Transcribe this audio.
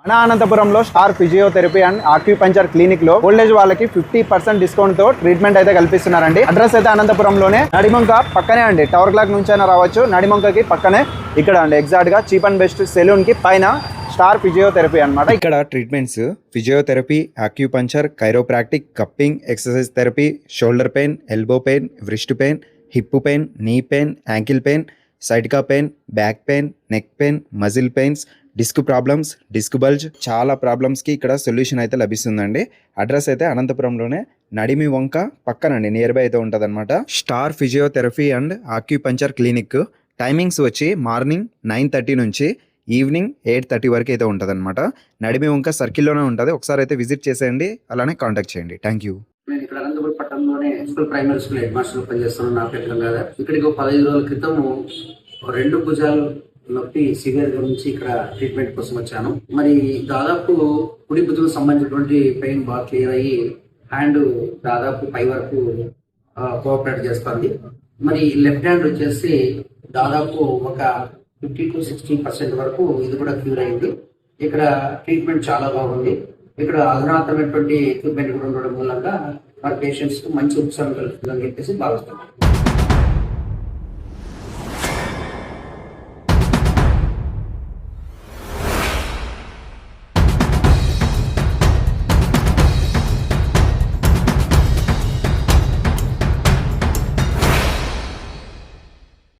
మన అనంతపురంలో star physiotherapy and acupuncture clinic లో ఓల్డేజ్ వాళ్ళకి 50% డిస్కౌంట్ తో ట్రీట్మెంట్ అయితే కల్పిస్తున్నారండి. అడ్రస్ అయితే అనంతపురంలోనే నడిమంక పక్కనే అండి. టవర్ క్లాక్ నుంచి అయినా రావచ్చు. నడిమంకకి పక్కనే ఇక్కడ అండి ఎగ్జాక్ట్ గా చీప్ అండ్ బెస్ట్ సెలూన్ కి పైన స్టార్ ఫిజియోథెరపీ అన్నమాట. ఇక్కడ treatments physiotherapy, acupuncture, chiropractic, cupping, exercise therapy, shoulder pain, elbow pain, wrist pain, hip pain, knee pain, ankle pain, sciatica pain, back pain, neck pain, muscle pains, disc problems, disc bulge, చాలా ప్రాబ్లమ్స్కి ఇక్కడ solution అయితే లభిస్తుందండి. Address అయితే అనంతపురంలోనే నడిమి వంక పక్కనండి, near by అయితే ఉంటుంది అనమాట. Star physiotherapy and acupuncture clinic timings వచ్చి మార్నింగ్ 9:30 నుంచి ఈవినింగ్ 8:30 వరకు అయితే ఉంటుంది అనమాట. నడిమి వంక సర్కిల్లోనే ఉంటుంది. ఒకసారి అయితే విజిట్ చేసేయండి, అలానే కాంటాక్ట్ చేయండి. Thank you. నేను ఇక్కడ అనంతపురం పట్టణంలోనే school primary school head master పనిచేస్తున్నాను. నా పేరు గంగాధర్. ఇక్కడికి 15 రోజుల క్రితం 2 భుజాలు నొప్పి సివియర్ గా నుంచి ఇక్కడ ట్రీట్మెంట్ కోసం వచ్చాను. మరి దాదాపు కుడి భుజం సంబంధించినటువంటి పెయిన్ బాగా క్లియర్ అయ్యి హ్యాండ్ దాదాపు పై వరకు కోఆపరేట్ చేస్తుంది. మరి లెఫ్ట్ హ్యాండ్ వచ్చేసి దాదాపు ఒక 50 to 60% వరకు ఇది కూడా క్యూర్ అయింది. ఇక్కడ ట్రీట్మెంట్ చాలా బాగుంది. ఇక్కడ అధునాతనమైనటువంటి ఎక్విప్మెంట్ కూడా ఉండడం మూలంగా మన పేషెంట్స్ మంచి ఉపశమనం కలుగుతుందని చెప్పేసి భావిస్తున్నాం.